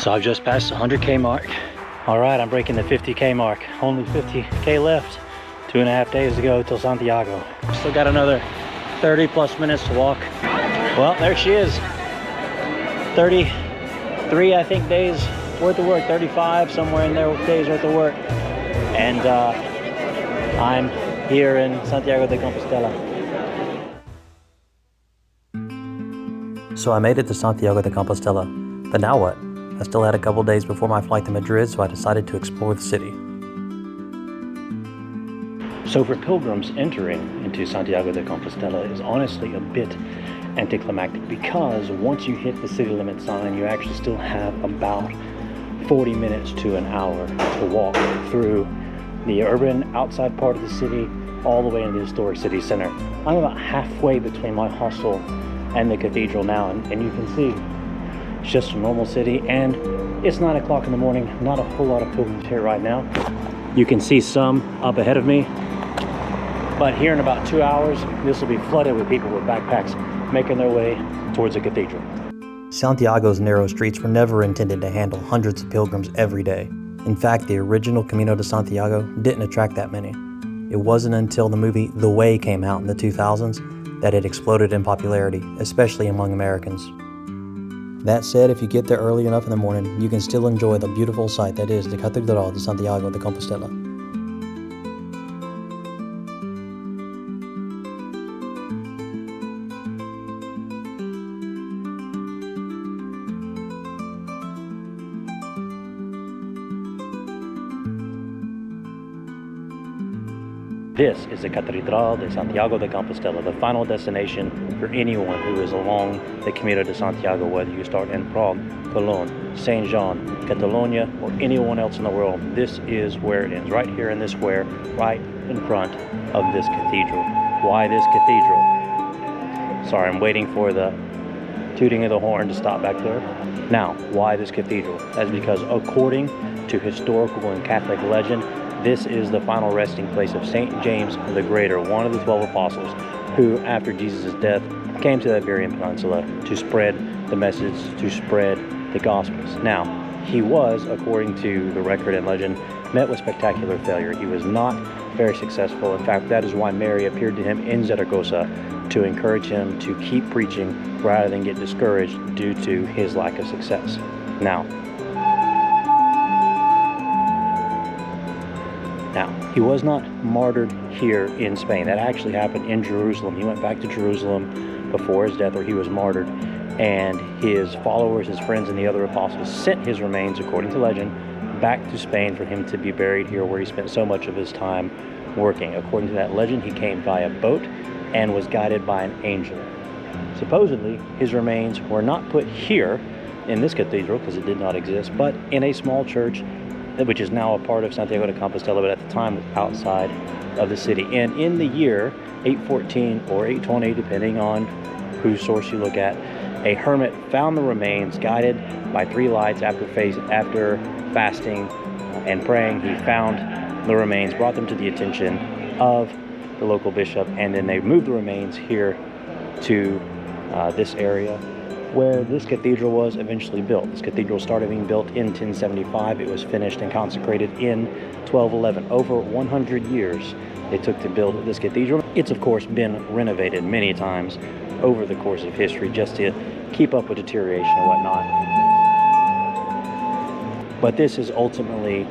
So I've just passed the 100K mark. All right, I'm breaking the 50K mark. Only 50K left. 2.5 days to go till Santiago. Still got another 30 plus minutes to walk. Well, there she is. 33, I think, days worth of work. 35, somewhere in there, days worth of work. And I'm here in Santiago de Compostela. So I made it to Santiago de Compostela, but now what? I still had a couple days before my flight to Madrid, so I decided to explore the city. So for pilgrims, entering into Santiago de Compostela is honestly a bit anticlimactic, because once you hit the city limit sign, you actually still have about 40 minutes to an hour to walk through the urban outside part of the city all the way into the historic city center. I'm about halfway between my hostel and the cathedral now, and you can see it's just a normal city, and it's 9 o'clock in the morning. Not a whole lot of pilgrims here right now. You can see some up ahead of me, but here in about 2 hours, this will be flooded with people with backpacks making their way towards the cathedral. Santiago's narrow streets were never intended to handle hundreds of pilgrims every day. In fact, the original Camino de Santiago didn't attract that many. It wasn't until the movie The Way came out in the 2000s that it exploded in popularity, especially among Americans. That said, if you get there early enough in the morning, you can still enjoy the beautiful sight that is the Catedral de Santiago de Compostela. This is the Catedral de Santiago de Compostela, the final destination for anyone who is along the Camino de Santiago, whether you start in Prague, Cologne, Saint Jean, Catalonia, or anyone else in the world. This is where it ends, right here in this square, right in front of this cathedral. Why this cathedral? Sorry, I'm waiting for the tooting of the horn to stop back there. Now, why this cathedral? That's because according to historical and Catholic legend, this is the final resting place of St. James the Greater, one of the 12 apostles, who, after Jesus' death, came to the Iberian Peninsula to spread the message, to spread the Gospels. Now, he was, according to the record and legend, met with spectacular failure. He was not very successful. In fact, that is why Mary appeared to him in Zaragoza to encourage him to keep preaching rather than get discouraged due to his lack of success. Now, he was not martyred here in Spain. That actually happened in Jerusalem. He went back to Jerusalem before his death, where he was martyred, and his followers, his friends, and the other apostles sent his remains, according to legend, back to Spain for him to be buried here, where he spent so much of his time working. According to that legend, he came by a boat and was guided by an angel. Supposedly, his remains were not put here in this cathedral, because it did not exist, but in a small church which is now a part of Santiago de Compostela, but at the time was outside of the city. And in the year 814 or 820, depending on whose source you look at, a hermit found the remains, guided by 3 lights after fasting and praying. He found the remains, brought them to the attention of the local bishop, and then they moved the remains here to this area where this cathedral was eventually built. This cathedral started being built in 1075. It was finished and consecrated in 1211. Over 100 years it took to build this cathedral. It's of course been renovated many times over the course of history just to keep up with deterioration and whatnot. But this is ultimately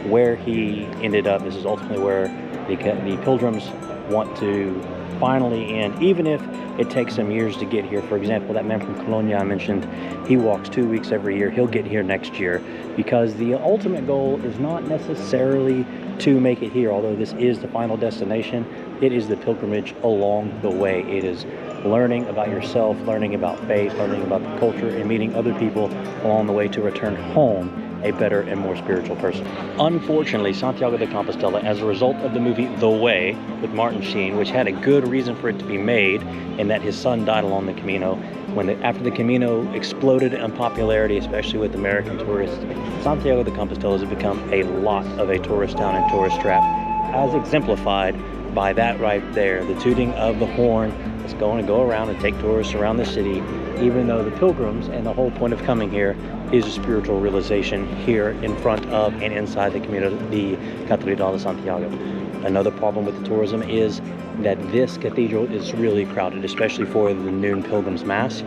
where he ended up. This is ultimately where the pilgrims want to finally end, even if it takes some years to get here. For example, that man from Cologne I mentioned, he walks 2 weeks every year. He'll get here next year, because the ultimate goal is not necessarily to make it here, although this is the final destination. It is the pilgrimage along the way. It is learning about yourself, learning about faith, learning about the culture, and meeting other people along the way to return home a better and more spiritual person. Unfortunately, Santiago de Compostela, as a result of the movie The Way with Martin Sheen, which had a good reason for it to be made, in that his son died along the Camino, after the Camino exploded in popularity, especially with American tourists, Santiago de Compostela has become a lot of a tourist town and tourist trap, as exemplified by that right there, the tooting of the horn It's going to go around and take tourists around the city, even though the pilgrims and the whole point of coming here is a spiritual realization here in front of and inside the Camino de Catedral de Santiago. Another problem with the tourism is that this cathedral is really crowded, especially for the noon pilgrims mass,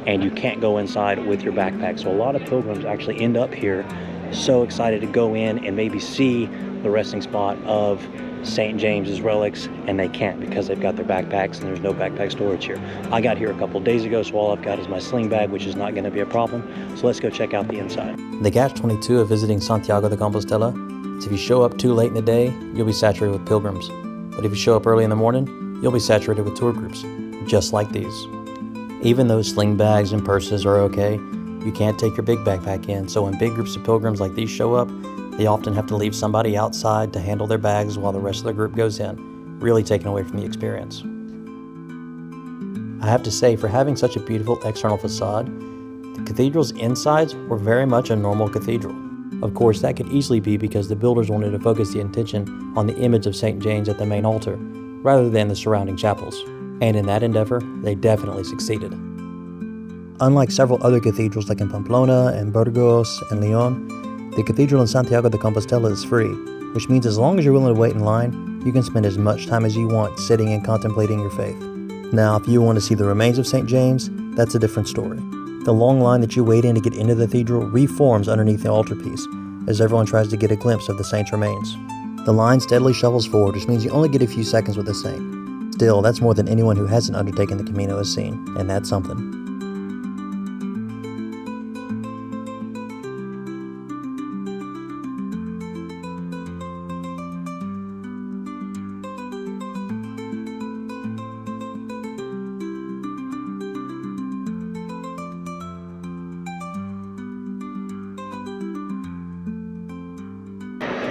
and you can't go inside with your backpack. So a lot of pilgrims actually end up here so excited to go in and maybe see the resting spot of St. James's relics, and they can't because they've got their backpacks and there's no backpack storage here. I got here a couple days ago, so all I've got is my sling bag, which is not going to be a problem. So let's go check out the inside. The catch-22 of visiting Santiago de Compostela is if you show up too late in the day, you'll be saturated with pilgrims. But if you show up early in the morning, you'll be saturated with tour groups, just like these. Even though sling bags and purses are okay, you can't take your big backpack in, so when big groups of pilgrims like these show up, they often have to leave somebody outside to handle their bags while the rest of the group goes in, really taking away from the experience. I have to say, for having such a beautiful external facade, the cathedral's insides were very much a normal cathedral. Of course, that could easily be because the builders wanted to focus the attention on the image of St. James at the main altar, rather than the surrounding chapels. And in that endeavor, they definitely succeeded. Unlike several other cathedrals like in Pamplona and Burgos and Leon, the cathedral in Santiago de Compostela is free, which means as long as you're willing to wait in line, you can spend as much time as you want sitting and contemplating your faith. Now, if you want to see the remains of St. James, that's a different story. The long line that you wait in to get into the cathedral reforms underneath the altarpiece, as everyone tries to get a glimpse of the saint's remains. The line steadily shovels forward, which means you only get a few seconds with the saint. Still, that's more than anyone who hasn't undertaken the Camino has seen, and that's something.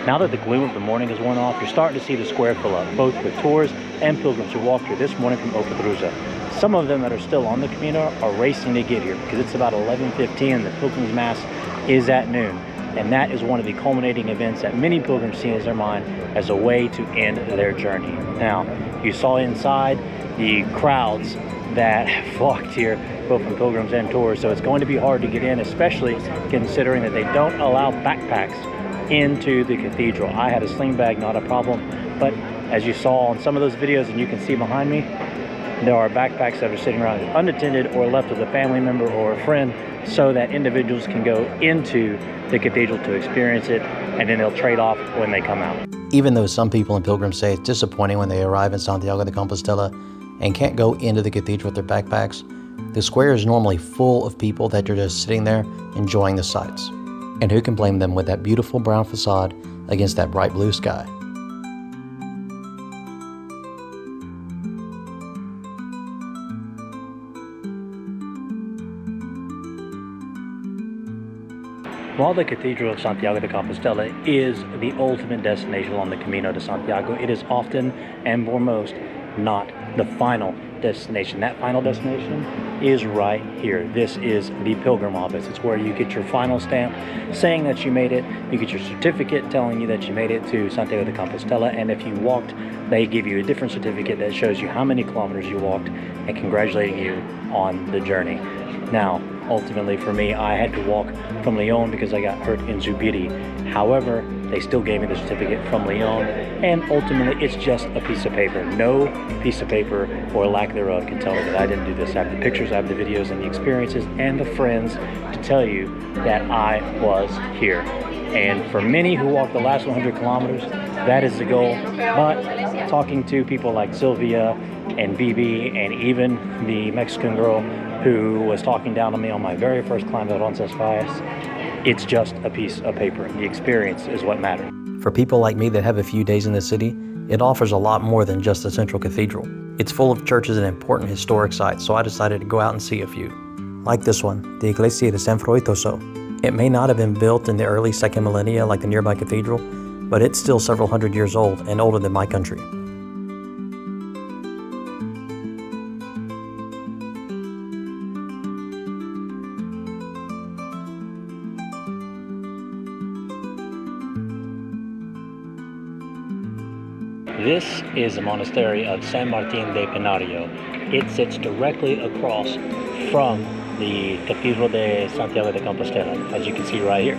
Now that the gloom of the morning has worn off, you're starting to see the square fill up, both with tours and pilgrims who walked here this morning from Opedrusa. Some of them that are still on the Camino are racing to get here because it's about 11:15 and the Pilgrim's Mass is at noon. And that is one of the culminating events that many pilgrims see as their mind as a way to end their journey. Now, you saw inside the crowds that flocked here, both from pilgrims and tours, so it's going to be hard to get in, especially considering that they don't allow backpacks into the cathedral. I had a sling bag, not a problem, but as you saw on some of those videos, and you can see behind me, there are backpacks that are sitting around unattended or left with a family member or a friend so that individuals can go into the cathedral to experience it, and then they'll trade off when they come out. Even though some people and pilgrims say it's disappointing when they arrive in Santiago de Compostela and can't go into the cathedral with their backpacks, the square is normally full of people that are just sitting there enjoying the sights. And who can blame them with that beautiful brown facade against that bright blue sky? While the Cathedral of Santiago de Compostela is the ultimate destination on the Camino de Santiago, it is often and foremost not the final destination. That final destination is right here. This is the Pilgrim Office. It's where you get your final stamp saying that you made it. You get your certificate telling you that you made it to Santiago de Compostela, and if you walked, they give you a different certificate that shows you how many kilometers you walked and congratulating you on the journey. Now, ultimately for me, I had to walk from Leon because I got hurt in Zubiri. However, they still gave me the certificate from Leon, and ultimately it's just a piece of paper. No piece of paper or lack thereof can tell me that I didn't do this. I have the pictures, I have the videos and the experiences and the friends to tell you that I was here. And for many who walk the last 100 kilometers, that is the goal. But talking to people like Sylvia and BB and even the Mexican girl who was talking down to me on my very first climb of Roncesvalles, it's just a piece of paper. The experience is what matters. For people like me that have a few days in the city, it offers a lot more than just the central cathedral. It's full of churches and important historic sites, so I decided to go out and see a few. Like this one, the Iglesia de San Fruitoso. It may not have been built in the early second millennia like the nearby cathedral, but it's still several hundred years old and older than my country. This is the monastery of San Martín de Penario. It sits directly across from the Cathedral de Santiago de Compostela, as you can see right here.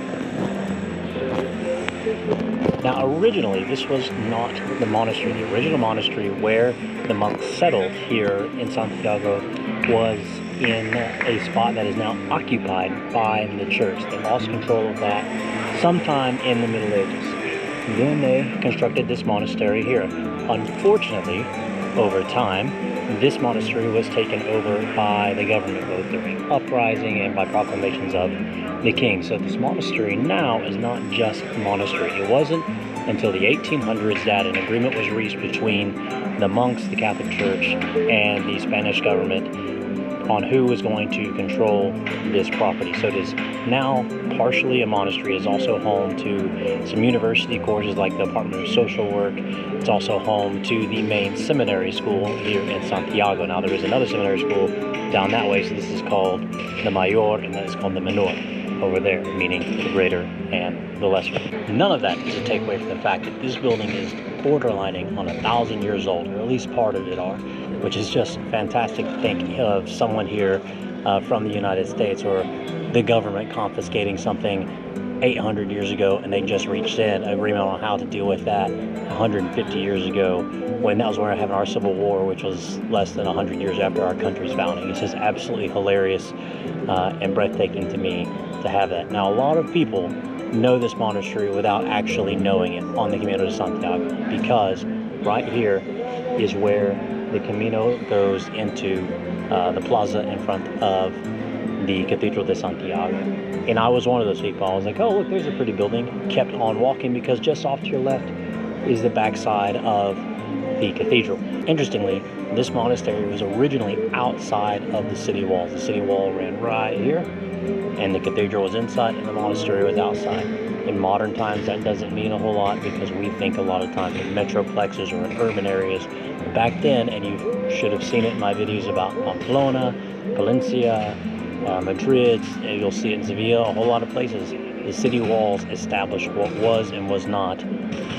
Now, originally, this was not the monastery. The original monastery where the monks settled here in Santiago was in a spot that is now occupied by the church. They lost control of that sometime in the Middle Ages. Then they constructed this monastery here. Unfortunately, over time, this monastery was taken over by the government, both during uprising and by proclamations of the king. So this monastery now is not just a monastery. It wasn't until the 1800s that an agreement was reached between the monks, the Catholic Church, and the Spanish government on who was going to control this property. So it is now partially a monastery. It is also home to some university courses like the Department of Social Work. It's also home to the main seminary school here in Santiago. Now there is another seminary school down that way, so this is called the Mayor, and that is called the Menor over there, meaning the greater and the lesser. None of that is a takeaway from the fact that this building is borderlining on 1,000 years old, or at least part of it are, which is just fantastic to think of someone here from the United States or the government confiscating something 800 years ago, and they just reached in agreement on how to deal with that 150 years ago, when that was when we were having our Civil War, which was less than 100 years after our country's founding. It's just absolutely hilarious and breathtaking to me to have that. Now, a lot of people know this monastery without actually knowing it on the Camino de Santiago, because right here is where the Camino goes into the plaza in front of the Cathedral de Santiago. And I was one of those people. I was like, oh, look, there's a pretty building. Kept on walking because just off to your left is the backside of the cathedral. Interestingly, this monastery was originally outside of the city walls. The city wall ran right here, and the cathedral was inside, and the monastery was outside. In modern times, that doesn't mean a whole lot because we think a lot of times in metroplexes or in urban areas. Back then, and you should have seen it in my videos about Pamplona, Valencia, Madrid, you'll see it in Sevilla, a whole lot of places. The city walls established what was and was not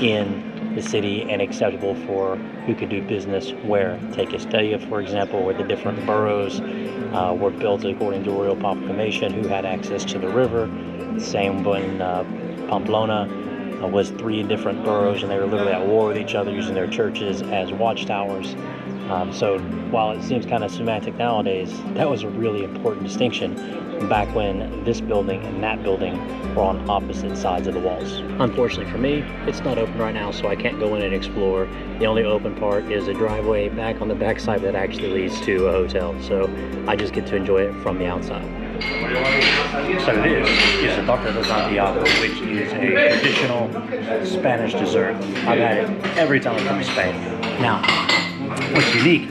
in the city and acceptable for who could do business where. Take Estella, for example, where the different boroughs were built according to royal proclamation, who had access to the river. Same when Pamplona was 3 different boroughs, and they were literally at war with each other, using their churches as watchtowers. So while it seems kind of semantic nowadays, that was a really important distinction back when this building and that building were on opposite sides of the walls. Unfortunately for me, it's not open right now, so I can't go in and explore. The only open part is a driveway back on the back side that actually leads to a hotel, so I just get to enjoy it from the outside. So this is the Torta de Santiago, which is a traditional Spanish dessert. I've had it every time I come to Spain. Now, what's unique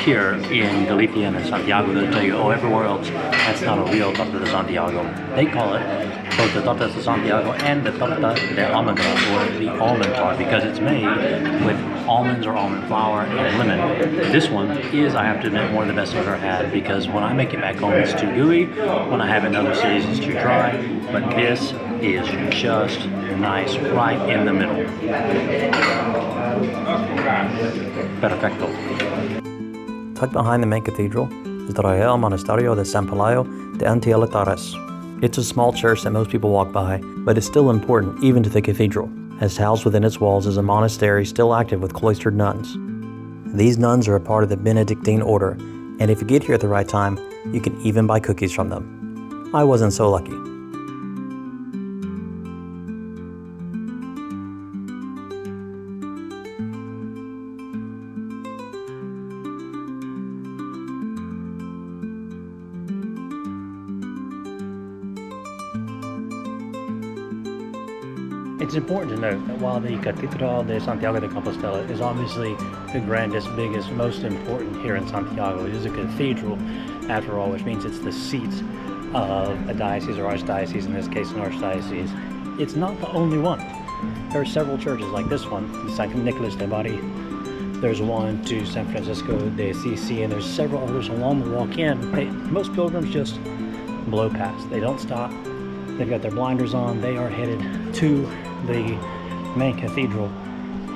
here in Galicia and in Santiago, they'll tell you, oh, everywhere else, that's not a real Torta de Santiago. They call it both the Torta de Santiago and the Torta de Almendra, or the almond tart, because it's made with almonds or almond flour and lemon. This one is, I have to admit, one of the best I've ever had, because when I make it back home, it's too gooey. When I have it in other cities, it's too dry. But this is just nice, right in the middle. Perfecto. Tucked behind the main cathedral is the Real Monasterio de San Pelayo de Antielatares. It's a small church that most people walk by, but it's still important even to the cathedral, as housed within its walls is a monastery still active with cloistered nuns. These nuns are a part of the Benedictine order, and if you get here at the right time, you can even buy cookies from them. I wasn't so lucky. It's important to note that while the Cathedral de Santiago de Compostela is obviously the grandest, biggest, most important here in Santiago, it is a cathedral after all, which means it's the seat of a diocese or archdiocese, in this case an archdiocese. It's not the only one. There are several churches like this one, St. Nicholas de Bari. There's one to San Francisco de Assisi, and there's several others along the walk in. Most pilgrims just blow past. They don't stop. They've got their blinders on. They are headed to the main cathedral,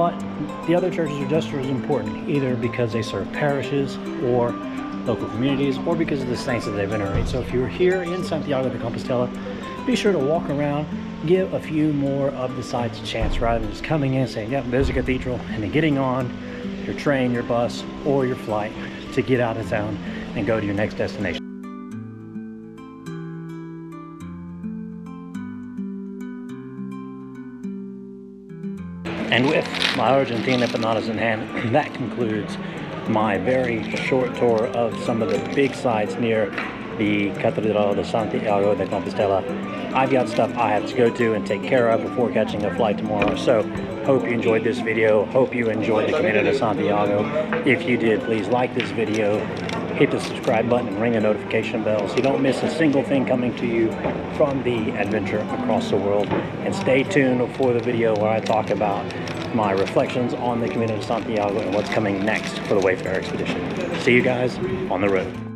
but the other churches are just as important, either because they serve parishes or local communities, or because of the saints that they venerate. So if you're here in Santiago de Compostela, be sure to walk around, give a few more of the sites a chance, rather than just coming in and saying, yep, there's a cathedral, and then getting on your train, your bus, or your flight to get out of town and go to your next destination. And with my Argentina empanadas in hand, that concludes my very short tour of some of the big sites near the Catedral de Santiago de Compostela. I've got stuff I have to go to and take care of before catching a flight tomorrow, so hope you enjoyed this video. Hope you enjoyed the Camino de Santiago. If you did, please like this video, hit the subscribe button, and ring the notification bell so you don't miss a single thing coming to you from the adventure across the world. And stay tuned for the video where I talk about my reflections on the Camino de Santiago and what's coming next for the Wayfarer Expedition. See you guys on the road.